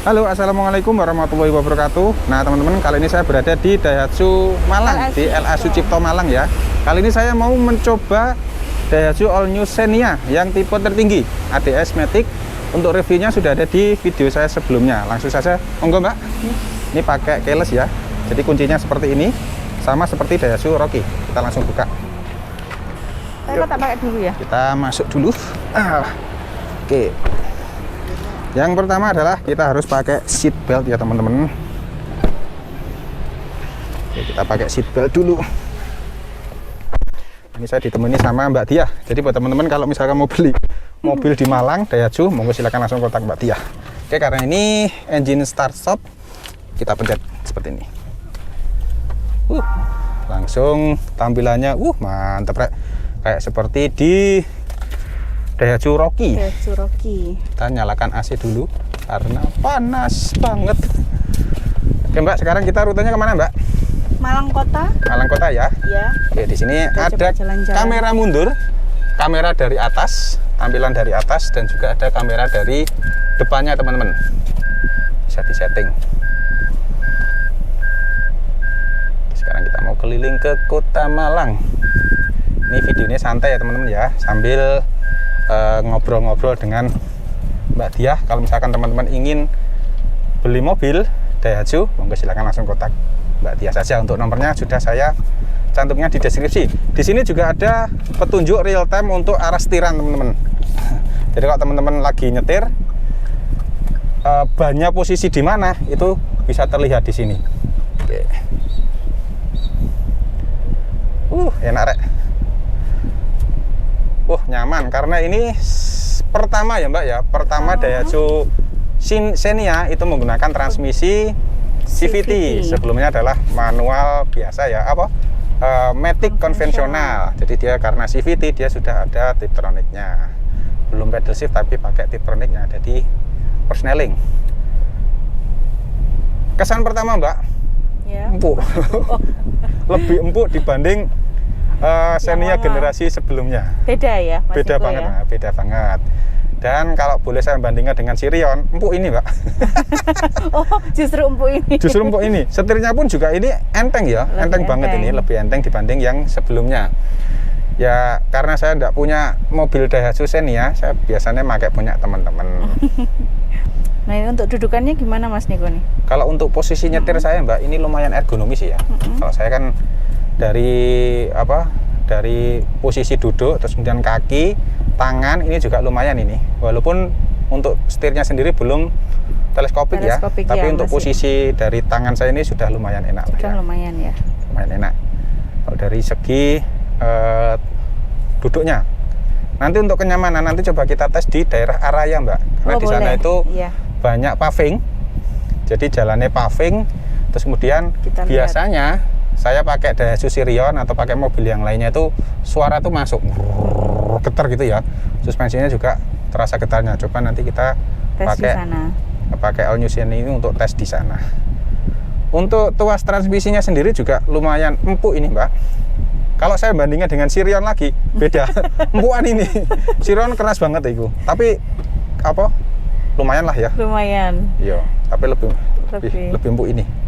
Halo, assalamualaikum warahmatullahi wabarakatuh. Nah teman-teman, kali ini saya berada di Daihatsu Malang, di LA Sucipto Malang ya. Kali ini saya mau mencoba Daihatsu All New Xenia yang tipe tertinggi ADS Matic. Untuk reviewnya sudah ada di video saya sebelumnya. Langsung saja, monggo Mbak. Ini pakai keyless ya. Jadi kuncinya seperti ini, sama seperti Daihatsu Rocky. Kita langsung buka. Saya tak pakai dulu ya. Kita masuk dulu. Oke. Yang pertama adalah kita harus pakai seat belt ya teman-teman. Oke, kita pakai seat belt dulu. Ini saya ditemani sama Mbak Tia. Jadi buat teman-teman kalau misalkan mau beli mobil di Malang Daihatsu, monggo silakan langsung kontak Mbak Tia. Oke, karena ini engine start stop, kita pencet seperti ini. Langsung tampilannya mantep rek. Kayak seperti di Daihatsu Rocky. Daihatsu Rocky. Kita nyalakan AC dulu karena panas banget. Oke Mbak, sekarang kita rutenya kemana Mbak? Malang Kota. Malang Kota ya. Iya. Oke, di sini Kita ada jalan-jalan. kamera mundur, kamera dari atas, tampilan dari atas, dan juga ada kamera dari depannya teman-teman. Bisa disetting. Sekarang kita mau keliling ke Kota Malang. Ini videonya santai ya teman-teman ya, sambil ngobrol-ngobrol dengan Mbak Tia. Kalau misalkan teman-teman ingin beli mobil Daihatsu, monggo silakan langsung kontak Mbak Tia saja. Untuk nomornya sudah saya cantumnya di deskripsi. Di sini juga ada petunjuk real time untuk arah setiran teman-teman. Jadi kalau teman-teman lagi nyetir, banyak posisi di mana itu bisa terlihat di sini. Enak rek. Nyaman karena ini pertama ya Mbak ya. Pertama Daihatsu Xenia itu menggunakan transmisi CVT. Sebelumnya adalah manual biasa ya, Matic konvensional. Jadi dia karena CVT dia sudah ada Tiptronicnya. Belum pedal shift tapi pakai Tiptronicnya ada di persneling. Kesan pertama Mbak, Ya. empuk. Lebih empuk dibanding Xenia generasi sebelumnya. Beda ya, Mas Beda Iko banget, ya? Mbak, beda banget. Dan kalau boleh saya bandingkan dengan Sirion, empuk ini Mbak. Oh, justru empuk ini. Justru empuk ini. Setirnya pun juga ini enteng ya, enteng banget ini, lebih enteng dibanding yang sebelumnya. Ya karena saya tidak punya mobil Daihatsu Xenia, saya biasanya pakai punya teman-teman. Nah, ini untuk dudukannya gimana Mas Niko nih? Kalau untuk posisi nyetir saya Mbak, ini lumayan ergonomis ya. Kalau saya kan dari posisi duduk, terus kemudian kaki, tangan ini juga lumayan ini. Walaupun untuk setirnya sendiri belum teleskopik ya, tapi ya, untuk posisi dari tangan saya ini sudah lumayan enak. Sudah lumayan ya. Lumayan enak. Kalau dari segi duduknya. Nanti untuk kenyamanan nanti coba kita tes di daerah Araya Mbak. Karena di sana itu banyak paving. Jadi jalannya paving. Terus kemudian biasanya saya pakai Daihatsu Sirion atau pakai mobil yang lainnya itu suara tuh masuk getar gitu ya. Suspensinya juga terasa getarnya. Coba nanti kita pakai All New Xenia ini untuk tes di sana. Untuk tuas transmisinya sendiri juga lumayan empuk ini Mbak. Kalau saya bandingkan dengan Sirion lagi beda. Empukan ini. Sirion keras banget itu. Tapi lumayan lah ya. Lumayan. Iya, tapi lebih empuk ini.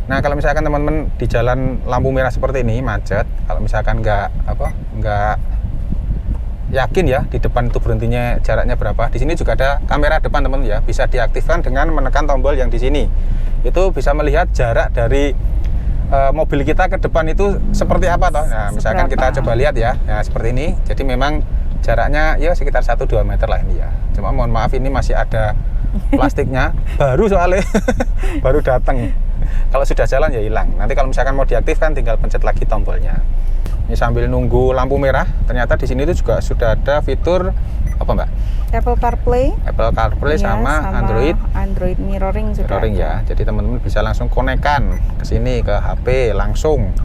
Nah kalau misalkan teman-teman di jalan lampu merah seperti ini macet, kalau misalkan nggak yakin ya di depan itu berhentinya jaraknya berapa, di sini juga ada kamera depan teman-teman ya, bisa diaktifkan dengan menekan tombol yang di sini. Itu bisa melihat jarak dari mobil kita ke depan itu seperti apa toh. Nah misalkan kita coba lihat ya, seperti ini. Jadi memang jaraknya ya sekitar 1-2 meter lah ini ya. Cuma mohon maaf ini masih ada plastiknya, baru soalnya baru datang. Kalau sudah jalan ya hilang. Nanti kalau misalkan mau diaktifkan tinggal pencet lagi tombolnya. Ini sambil nunggu lampu merah, ternyata di sini itu juga sudah ada fitur apa Mbak? Apple CarPlay Ya, sama Android mirroring juga. Mirroring ya. Jadi teman-teman bisa langsung konekkan ke sini ke HP langsung.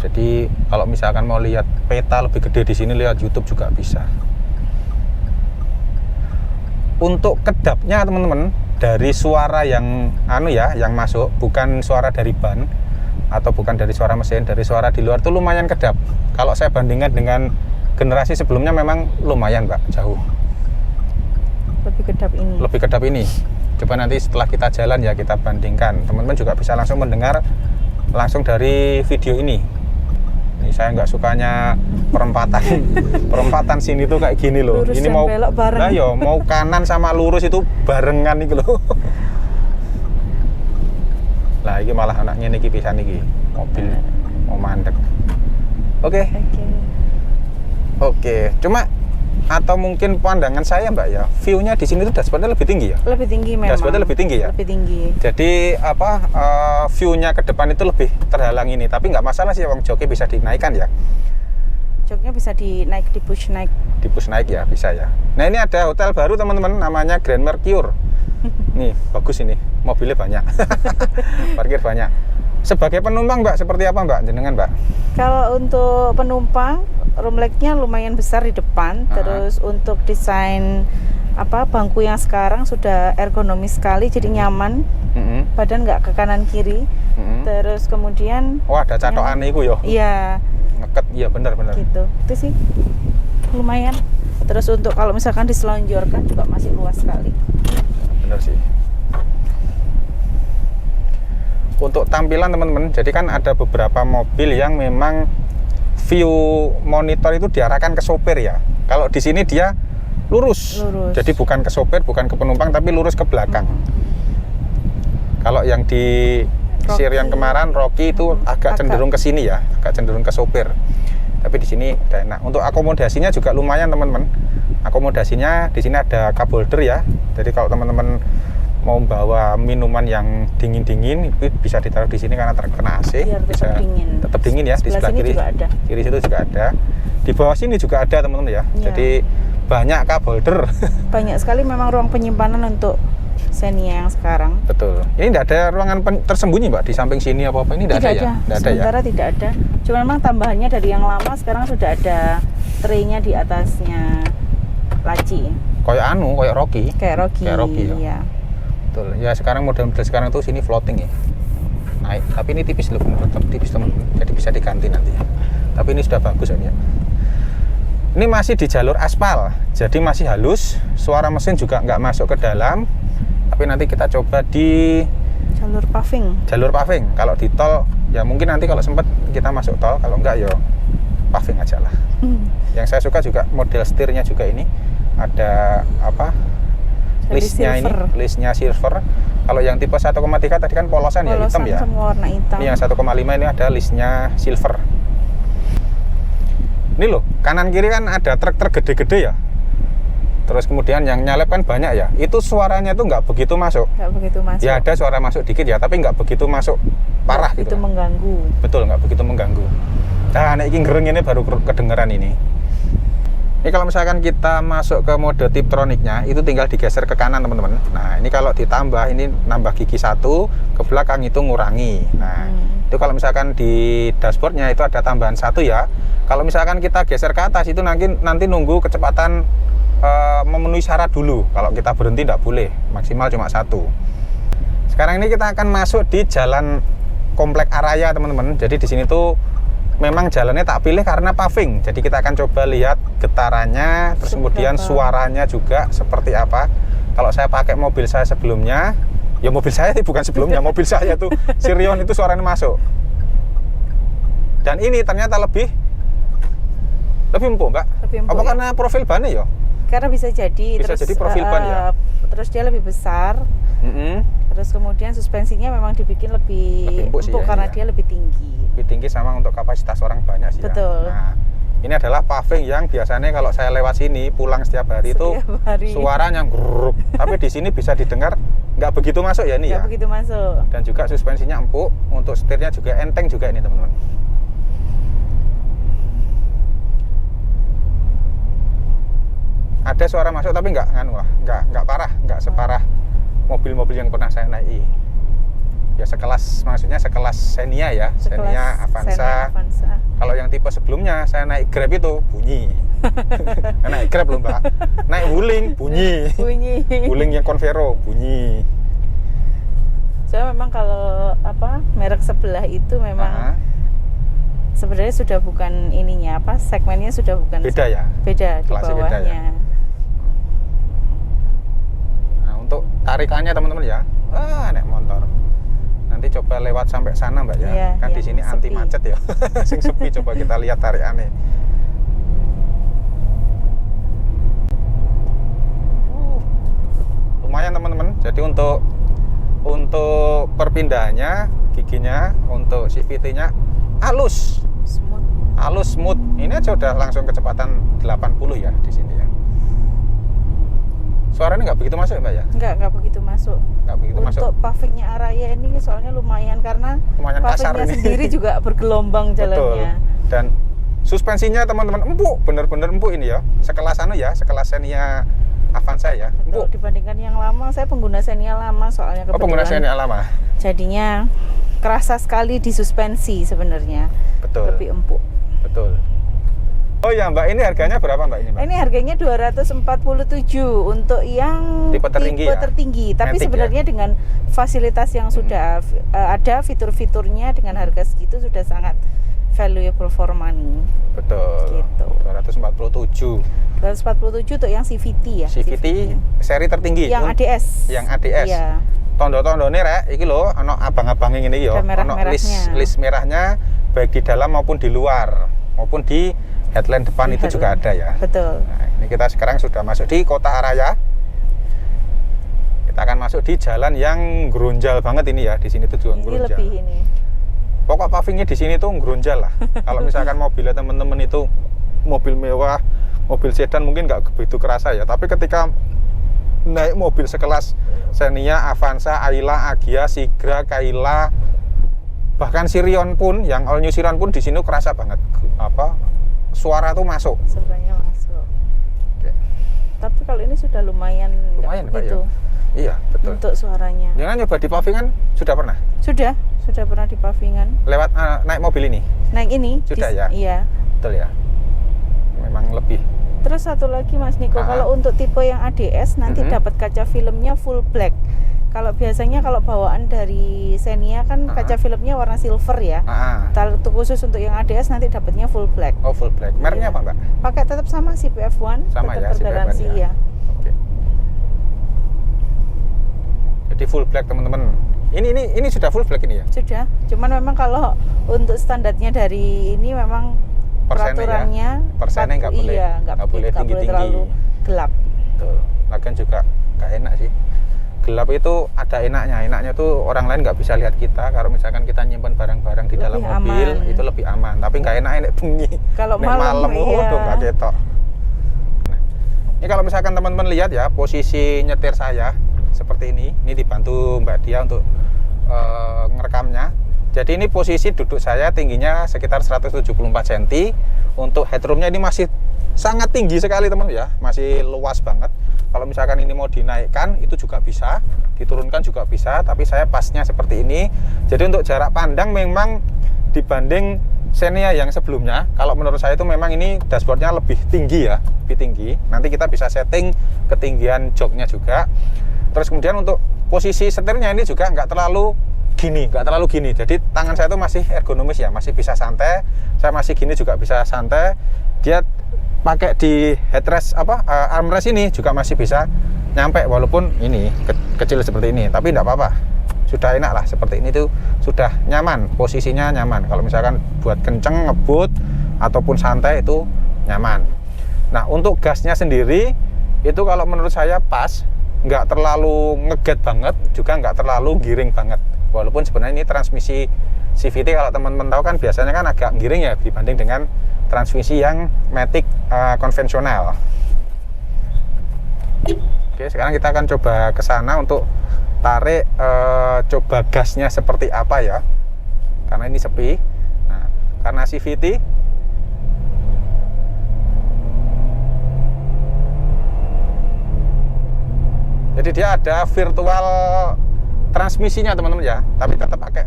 Jadi kalau misalkan mau lihat peta lebih gede di sini, lihat YouTube juga bisa. Untuk kedapnya teman-teman, dari suara yang yang masuk, bukan suara dari ban atau bukan dari suara mesin, dari suara di luar itu lumayan kedap. Kalau saya bandingkan dengan generasi sebelumnya memang lumayan Mbak, jauh. Lebih kedap ini. Lebih kedap ini. Coba nanti setelah kita jalan ya kita bandingkan. Teman-teman juga bisa langsung mendengar langsung dari video ini. Ini saya nggak sukanya perempatan sini tuh kayak gini loh. Lurus ini dan mau belok bareng. Nah yo, mau kanan sama lurus itu barengan nih loh. Lah ini malah anaknya niki pisan niki. Mobil mau mandek. Oke. Cuma atau mungkin pandangan saya Mbak ya, view-nya di sini tuh dashboardnya lebih tinggi ya? Lebih tinggi memang. Dashboardnya lebih tinggi ya? Lebih tinggi. Jadi view-nya ke depan itu lebih terhalang ini, tapi nggak masalah sih, wong joknya bisa dinaikkan ya? Joknya bisa dinaik, di push naik. Di push naik ya, bisa ya. Nah ini ada hotel baru teman-teman, namanya Grand Mercure. Nih, bagus ini, mobilnya banyak. Parkir banyak. Sebagai penumpang Mbak, seperti apa Mbak, jenengan Mbak? Kalau untuk penumpang, room leg-nya lumayan besar di depan. Terus untuk desain bangku yang sekarang sudah ergonomis sekali, jadi nyaman. Badan nggak ke kanan kiri. Terus kemudian ada catokan itu yo. Iya. Ngeket, iya benar-benar. Gitu, itu sih lumayan. Terus untuk kalau misalkan diselonjorkan juga masih luas sekali. Benar sih. Untuk tampilan teman-teman, jadi kan ada beberapa mobil yang memang view monitor itu diarahkan ke sopir ya. Kalau di sini dia lurus. Jadi bukan ke sopir, bukan ke penumpang, tapi lurus ke belakang. Kalau yang di Sirion kemarin Rocky itu agak cenderung ke sini ya, agak cenderung ke sopir. Tapi di sini udah enak. Untuk akomodasinya juga lumayan teman-teman. Akomodasinya di sini ada cup holder ya. Jadi kalau teman-teman mau bawa minuman yang dingin-dingin itu bisa ditaruh di sini karena terkena AC. Biar bisa tetap dingin ya. Di sebelah kiri juga ada. Kiri situ juga ada. Di bawah sini juga ada teman-teman ya. Jadi banyak cup holder. Banyak sekali memang ruang penyimpanan untuk Xenia yang sekarang. Betul. Ini tidak ada ruangan tersembunyi Mbak di samping sini apa-apa ini tidak ada ya? Sementara tidak ada. Cuma memang tambahannya dari yang lama sekarang sudah ada tray-nya di atasnya laci. Kayak Rocky. Kayak Rocky ya. Betul. Ya sekarang model-model sekarang tuh sini floating ya. Naik. Tapi ini tipis loh, tetap tipis teman-teman. Jadi bisa diganti nanti. Tapi ini sudah bagus ya. Ini masih di jalur aspal. Jadi masih halus. Suara mesin juga nggak masuk ke dalam. Tapi nanti kita coba di jalur paving. Jalur paving. Kalau di tol ya mungkin nanti kalau sempat kita masuk tol. Kalau enggak ya paving aja lah. Yang saya suka juga model setirnya juga ini. Ada listnya silver. Kalau yang tipe 1,3 tadi kan polosan ya hitam ya. Semua warna hitam. Ini yang 1,5 ini ada listnya silver. Ini loh, kanan kiri kan ada truk-truk gede-gede ya. Terus kemudian yang nyalep kan banyak ya. Itu suaranya tuh nggak begitu masuk. Nggak begitu masuk. Ya ada suara masuk dikit ya, tapi nggak begitu masuk parah gitu. Itu mengganggu. Betul, nggak begitu mengganggu. Nah, ini gereng ini baru kedengeran ini. Ini kalau misalkan kita masuk ke mode Tiptronicnya, itu tinggal digeser ke kanan teman-teman. Nah ini kalau ditambah, ini nambah gigi 1, ke belakang itu ngurangi. Nah itu kalau misalkan di dashboardnya itu ada tambahan 1 ya. Kalau misalkan kita geser ke atas, itu nanti nunggu kecepatan memenuhi syarat dulu. Kalau kita berhenti tidak boleh, maksimal cuma 1. Sekarang ini kita akan masuk di jalan komplek Araya teman-teman. Jadi di sini tuh memang jalannya tak pilih karena paving. Jadi kita akan coba lihat getarannya, terus kemudian suaranya juga seperti apa. Kalau saya pakai mobil saya sebelumnya, ya mobil saya itu bukan sebelumnya, mobil saya tuh Sirion itu suaranya masuk. Dan ini ternyata lebih empuk Mbak. Apa karena profil bannya ya? Karena bisa jadi profil ban ya. Terus dia lebih besar. Terus kemudian suspensinya memang dibikin lebih empuk ya, karena dia lebih tinggi. Lebih tinggi sama untuk kapasitas orang banyak sih. Betul. Ya. Nah, ini adalah paving yang biasanya kalau saya lewat sini pulang setiap hari itu suaranya grup. Tapi di sini bisa didengar nggak begitu masuk ya ini ya. Nggak begitu masuk. Dan juga suspensinya empuk, untuk setirnya juga enteng juga ini teman-teman. Ada suara masuk tapi nggak parah, nggak separah mobil-mobil yang pernah saya naiki. Ya maksudnya sekelas Xenia ya, Xenia Avanza. Kalau yang tipe sebelumnya saya naik Grab itu bunyi. Naik Grab loh Mbak, naik Wuling bunyi. Wuling yang Convero bunyi. Soalnya memang kalau merek sebelah itu memang sebenarnya sudah bukan ininya segmennya sudah bukan. Beda ya. Beda di bawahnya. Beda ya. Nah untuk tarikannya teman-teman ya. Naik motor. Nanti coba lewat sampai sana Mbak ya. Iya, Kan di sini anti macet ya. Sing sepi, coba kita lihat tarikannya. Lumayan teman-teman. Jadi untuk perpindahannya, giginya, untuk CVT-nya halus. Halus, smooth. Ini aja udah langsung kecepatan 80 ya di sini ya. Suaranya nggak begitu masuk ya Mbak ya? Nggak begitu masuk. Nggak begitu untuk masuk. Untuk pavingnya Araya ini soalnya lumayan karena lumayan pavingnya sendiri juga bergelombang jalannya. Betul. Dan suspensinya teman-teman empuk, bener-bener empuk ini ya. Sekelas sekelas Xenia Avanza ya. Betul, dibandingkan yang lama, saya pengguna Xenia lama soalnya kebetulan. Pengguna Xenia lama. Jadinya kerasa sekali di suspensi sebenarnya. Betul. Lebih empuk. Betul. Oh ya Mbak, ini harganya berapa Mbak ini Mbak? Ini harganya 247 untuk yang tipe tertinggi, tertinggi. Tapi Matic sebenarnya dengan fasilitas yang sudah ada, fitur-fiturnya dengan harga segitu sudah sangat valuable for money. Betul. Gitu. 247 untuk yang CVT ya. CVT seri tertinggi. Yang ADS. Yang ADS. Iya. Tondo-tondone rek, iki lho, ono abang-abangnya ngene iki ya. Ono list merahnya baik di dalam maupun di luar, maupun di headline depan di itu juga ada ya. Betul. Nah, ini kita sekarang sudah masuk di Kota Araya. Kita akan masuk di jalan yang gerunjal banget ini ya. Di sini tuh juga gerunjal. Lebih ini. Pokok pavingnya di sini tuh gerunjal lah. Kalau misalkan mobilnya teman-teman itu mobil mewah, mobil sedan mungkin nggak begitu kerasa ya. Tapi ketika naik mobil sekelas Xenia, Avanza, Ayla, Agya, Sigra, Kayla, bahkan Sirion pun, yang all new Sirion pun di sini kerasa banget. Suara tuh masuk. Suaranya masuk. Oke. Tapi kalau ini sudah lumayan Pak ya. Iya, betul. Untuk suaranya. Jangan nyoba di pavingan sudah pernah? Sudah pernah di pavingan. Lewat naik mobil ini? Naik ini? Sudah ya? Iya. Betul ya. Memang lebih. Terus satu lagi Mas Niko, kalau untuk tipe yang ADS nanti dapat kaca filmnya full black. Kalau biasanya kalau bawaan dari Xenia kan kaca filmnya warna silver ya. Khusus untuk yang ADS nanti dapatnya full black. Oh, full black. Mereknya apa Mbak? Pakai tetap sama CPF1, sama tetap ya, bergaransi CPF1 ya. Oke. Jadi full black teman-teman. Ini sudah full black ini ya? Sudah. Cuman memang kalau untuk standarnya dari ini memang peraturannya persennya nggak boleh. Iya, nggak boleh terlalu gelap. Betul. Lagian juga nggak enak sih. Gelap itu ada enaknya tuh orang lain nggak bisa lihat kita. Kalau misalkan kita nyimpen barang-barang di dalam mobil aman. Itu lebih aman. Tapi nggak enak nek bengi. Kalau malam tuh nggak ketok. Nah, ini kalau misalkan teman-teman lihat ya posisi nyetir saya seperti ini dibantu Mbak Dia untuk ngerekamnya. Jadi ini posisi duduk saya tingginya sekitar 174 cm. Untuk headroomnya ini masih sangat tinggi sekali teman ya, masih luas banget. Kalau misalkan ini mau dinaikkan itu juga bisa, diturunkan juga bisa, tapi saya pasnya seperti ini. Jadi untuk jarak pandang memang dibanding Xenia yang sebelumnya, kalau menurut saya itu memang ini dashboardnya lebih tinggi ya, lebih tinggi. Nanti kita bisa setting ketinggian joknya juga. Terus kemudian untuk posisi setirnya ini juga nggak terlalu gini. Jadi tangan saya itu masih ergonomis ya, masih bisa santai. Saya masih gini juga bisa santai. Dia pakai di headrest armrest ini juga masih bisa nyampe walaupun ini kecil seperti ini, tapi tidak apa-apa. Sudah enak lah seperti ini tuh, sudah nyaman, posisinya nyaman. Kalau misalkan buat kenceng, ngebut ataupun santai itu nyaman. Nah, untuk gasnya sendiri itu kalau menurut saya pas, nggak terlalu ngeget banget, juga nggak terlalu giring banget. Walaupun sebenarnya ini transmisi CVT kalau teman-teman tahu kan biasanya kan agak giring ya dibanding dengan transmisi yang Matic konvensional. Oke, sekarang kita akan coba ke sana untuk tarik, coba gasnya seperti apa ya. Karena ini sepi. Nah, karena CVT jadi dia ada virtual transmisinya teman-teman ya, tapi tetap pakai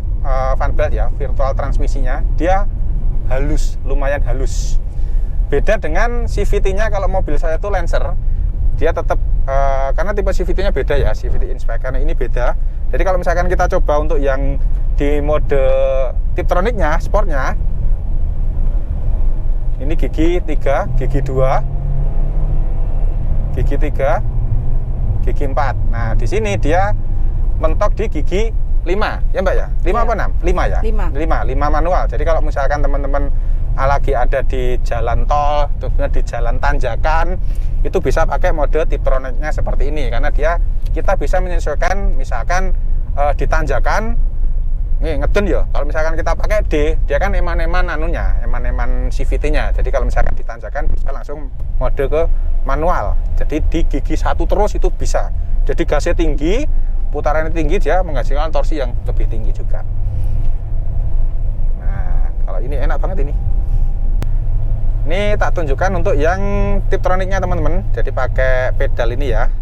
fan belt ya, virtual transmisinya. Dia halus, lumayan halus. Beda dengan CVT-nya kalau mobil saya itu Lancer, dia tetap karena tipe CVT-nya beda ya, CVT Inspect, karena ini beda. Jadi kalau misalkan kita coba untuk yang di mode Tiptronic-nya, sportnya, ini gigi 3, gigi 2, gigi 3, Gigi 4. Nah, di sini dia mentok di gigi 5, ya Mbak ya? 5 apa 6? 5 ya? 5 manual. Jadi kalau misalkan teman-teman lagi ada di jalan tol, terusnya di jalan tanjakan, itu bisa pakai mode Tiptronicnya seperti ini, karena kita bisa menyesuaikan, misalkan di tanjakan, nih ngeden ya. Kalau misalkan kita pakai D, dia kan eman-eman CVT-nya. Jadi kalau misalkan di tanjakan bisa langsung mode ke manual. Jadi di gigi 1 terus itu bisa. Jadi gasnya tinggi, putarannya tinggi, dia menghasilkan torsi yang lebih tinggi juga. Nah, kalau ini enak banget ini. Ini tak tunjukkan untuk yang Tiptronicnya teman-teman. Jadi pakai pedal ini ya,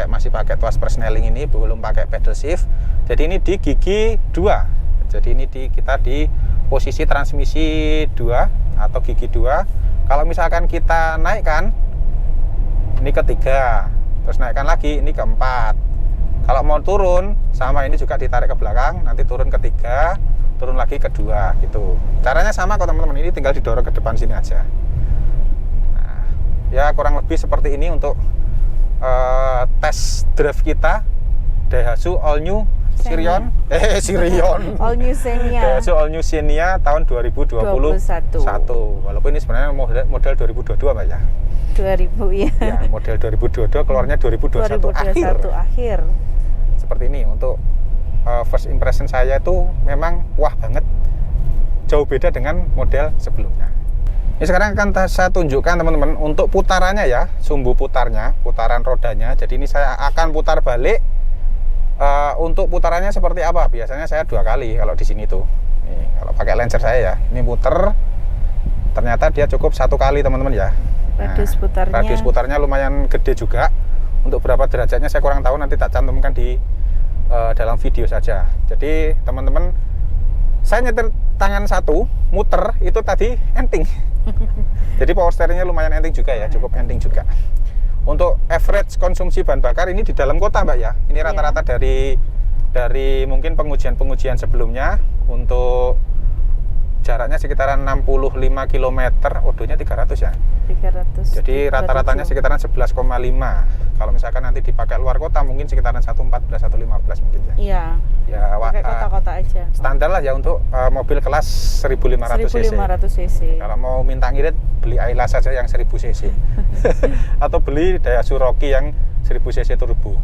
masih pakai tuas persneling ini, belum pakai pedal shift. Jadi ini di gigi 2. Jadi ini kita di posisi transmisi 2 atau gigi 2. Kalau misalkan kita naikkan, ini ke 3, terus naikkan lagi, ini ke 4. Kalau mau turun, sama ini juga ditarik ke belakang, nanti turun ke 3, turun lagi ke 2 gitu. Caranya sama kok teman-teman, ini tinggal didorong ke depan sini aja. Nah, ya kurang lebih seperti ini untuk tes drive kita Daihatsu All New Sirion. All New Xenia. Daihatsu All New Xenia tahun 2021. Walaupun ini sebenarnya model 2022 Mbak ya. 2000 ya. Ya, model 2022 keluarnya 2021 akhir. Seperti ini untuk first impression saya itu memang wah banget. Jauh beda dengan model sebelumnya. Ini sekarang akan saya tunjukkan teman-teman untuk putarannya ya, sumbu putarnya, putaran rodanya. Jadi ini saya akan putar balik. Untuk putarannya seperti apa? Biasanya saya 2 kali kalau di sini tuh. Nih, kalau pakai Lancer saya ya, ini puter. Ternyata dia cukup 1 kali teman-teman ya. Radius putarnya lumayan gede juga. Untuk berapa derajatnya saya kurang tahu, nanti tak cantumkan di dalam video saja. Jadi teman-teman, saya nyetir tangan 1 muter itu tadi enteng. Jadi power steeringnya lumayan enteng juga ya, cukup enteng juga. Untuk average konsumsi bahan bakar ini di dalam kota Mbak ya. Ini rata-rata dari mungkin pengujian sebelumnya. Untuk jaraknya sekitaran 65 km, odonya 300 ya. 300. Jadi rata-ratanya sekitaran 11,5. Kalau misalkan nanti dipakai luar kota mungkin sekitaran 114 atau 15 mungkin ya. Iya. Ya, pakai kota-kota aja. Standar lah ya untuk mobil kelas 1500 cc. Kalau mau minta ngirit beli Ayla saja yang 1000 cc. Atau beli Daihatsu Rocky yang 1000 cc turbo.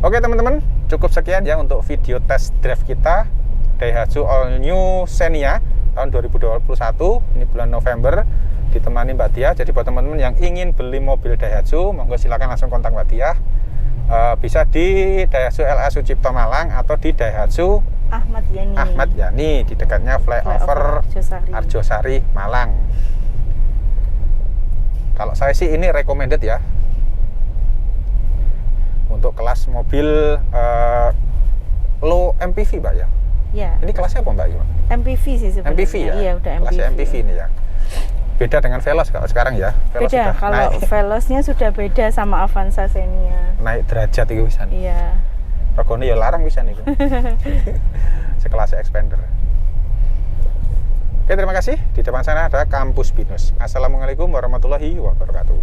Oke teman-teman, cukup sekian ya untuk video test drive kita Daihatsu All New Xenia tahun 2021. Ini bulan November, ditemani Mbak Tia. Jadi buat teman-teman yang ingin beli mobil Daihatsu, monggo silakan langsung kontak Mbak Tia. Bisa di Daihatsu LA Sucipto Malang atau di Daihatsu Ahmad Yani di dekatnya flyover Arjosari Malang. Kalau saya sih ini recommended ya untuk kelas mobil low MPV Mbak ya. Ya. Ini kelasnya apa Mbak? MPV sih sebenarnya. MPV ya? Iya, udah MPV. Kelasnya MPV ini ya. Beda dengan Veloz kalau sekarang ya. Veloz beda, kalau Veloznya sudah beda sama Avanza Xenia. Naik derajat itu bisa nih. Iya. Regone ya larang bisa nih. Sekelas Expander. Oke, terima kasih. Di depan sana ada Kampus Binus. Assalamualaikum warahmatullahi wabarakatuh.